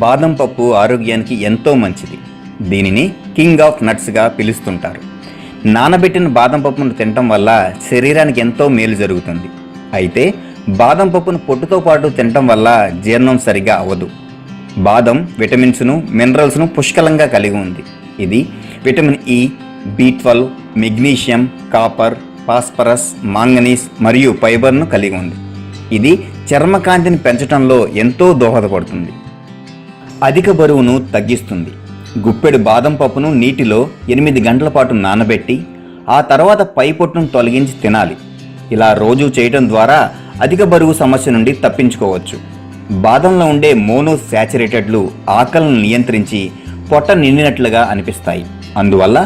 బాదం పప్పు ఆరోగ్యానికి ఎంతో మంచిది. దీనిని కింగ్ ఆఫ్ నట్స్గా పిలుస్తుంటారు. నానబెట్టిన బాదం పప్పును తినటం వల్ల శరీరానికి ఎంతో మేలు జరుగుతుంది. అయితే బాదం పప్పును పొట్టుతో పాటు తినటం వల్ల జీర్ణం సరిగా అవ్వదు. బాదం విటమిన్స్ను, మినరల్స్ను పుష్కలంగా కలిగి ఉంది. ఇది vitamin E, B12, magnesium, copper, phosphorus, manganese మరియు ఫైబర్ను కలిగి ఉంది. ఇది చర్మకాంతిని పెంచడంలో ఎంతో దోహదపడుతుంది. అధిక బరువును తగ్గిస్తుంది. గుప్పెడు బాదం పప్పును నీటిలో 8 గంటల పాటు నానబెట్టి ఆ తర్వాత పై పొట్టును తొలగించి తినాలి. ఇలా రోజు చేయటం ద్వారా అధిక బరువు సమస్య నుండి తప్పించుకోవచ్చు. బాదంలో ఉండే మోనోసాచురేటెడ్లు ఆకలిని నియంత్రించి పొట్ట నిండినట్లుగా అనిపిస్తాయి. అందువల్ల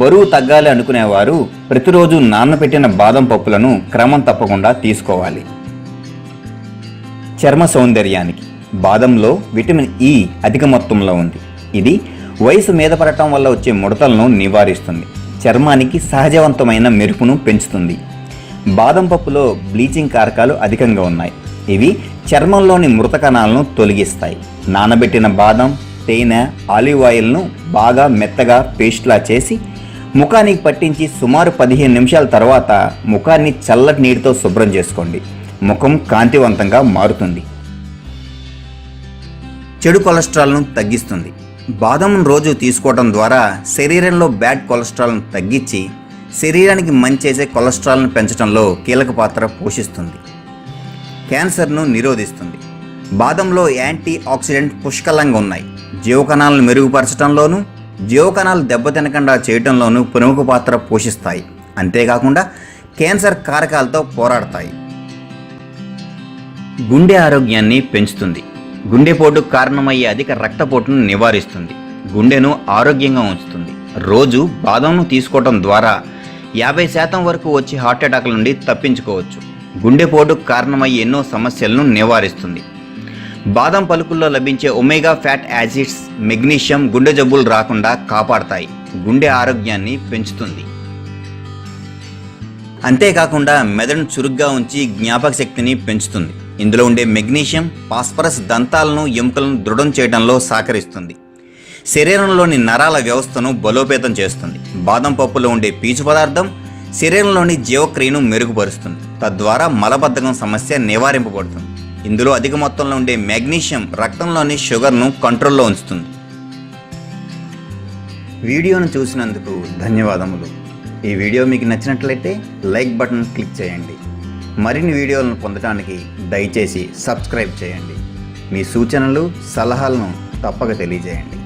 బరువు తగ్గాలి అనుకునేవారు ప్రతిరోజు నానబెట్టిన బాదం పప్పులను క్రమం తప్పకుండా తీసుకోవాలి. చర్మ సౌందర్యానికి బాదంలో విటమిన్ ఇ అధిక మొత్తంలో ఉంది. ఇది వయసు మీద పడటం వల్ల వచ్చే ముడతలను నివారిస్తుంది. చర్మానికి సహజవంతమైన మెరుపును పెంచుతుంది. బాదం పప్పులో బ్లీచింగ్ కారకాలు అధికంగా ఉన్నాయి. ఇవి చర్మంలోని మృత కణాలను తొలగిస్తాయి. నానబెట్టిన బాదం, తేనె, ఆలివ్ ఆయిల్ను బాగా మెత్తగా పేస్ట్లా చేసి ముఖానికి పట్టించి సుమారు 15 నిమిషాల తర్వాత ముఖాన్ని చల్లటి నీటితో శుభ్రం చేసుకోండి. ముఖం కాంతివంతంగా మారుతుంది. చెడు కొలెస్ట్రాల్ను తగ్గిస్తుంది. బాదంను రోజు తీసుకోవడం ద్వారా శరీరంలో బ్యాడ్ కొలెస్ట్రాల్ను తగ్గించి శరీరానికి మంచి చేసే కొలెస్ట్రాల్ను పెంచడంలో కీలక పాత్ర పోషిస్తుంది. క్యాన్సర్ను నిరోధిస్తుంది. బాదంలో యాంటీ ఆక్సిడెంట్ పుష్కలంగా ఉన్నాయి. జీవకణాలను మెరుగుపరచడంలోనూ జీవకణాలు దెబ్బతినకుండా చేయడంలోనూ ప్రముఖ పాత్ర పోషిస్తాయి. అంతేకాకుండా క్యాన్సర్ కారకాలతో పోరాడతాయి. గుండె ఆరోగ్యాన్ని పెంచుతుంది. గుండెపోటుకు కారణమయ్యే అధిక రక్తపోటును నివారిస్తుంది. గుండెను ఆరోగ్యంగా ఉంచుతుంది. రోజు బాదంను తీసుకోవడం ద్వారా 50% వరకు వచ్చే హార్ట్ అటాక్ల నుండి తప్పించుకోవచ్చు. గుండెపోటుకు కారణమయ్యే ఎన్నో సమస్యలను నివారిస్తుంది. బాదం పలుకుల్లో లభించే ఒమేగా ఫ్యాట్ యాసిడ్స్, మెగ్నీషియం గుండె జబ్బులు రాకుండా కాపాడతాయి. గుండె ఆరోగ్యాన్ని పెంచుతుంది. అంతేకాకుండా మెదడును చురుగ్గా ఉంచి జ్ఞాపక శక్తిని పెంచుతుంది. ఇందులో ఉండే మెగ్నీషియం, ఫాస్ఫరస్ దంతాలను, ఎముకలను దృఢం చేయడంలో సహకరిస్తుంది. శరీరంలోని నరాల వ్యవస్థను బలోపేతం చేస్తుంది. బాదం పప్పులో ఉండే పీచు పదార్థం శరీరంలోని జీవక్రియను మెరుగుపరుస్తుంది. తద్వారా మలబద్ధకం సమస్య నివారింపబడుతుంది. ఇందులో అధిక మొత్తంలో ఉండే మెగ్నీషియం రక్తంలోని షుగర్ను కంట్రోల్లో ఉంచుతుంది. వీడియోను చూసినందుకు ధన్యవాదములు. ఈ వీడియో మీకు నచ్చినట్లయితే లైక్ బటన్ క్లిక్ చేయండి. మరిన్ని వీడియోలను పొందడానికి దయచేసి సబ్స్క్రైబ్ చేయండి. మీ సూచనలు, సలహాలను తప్పక తెలియజేయండి.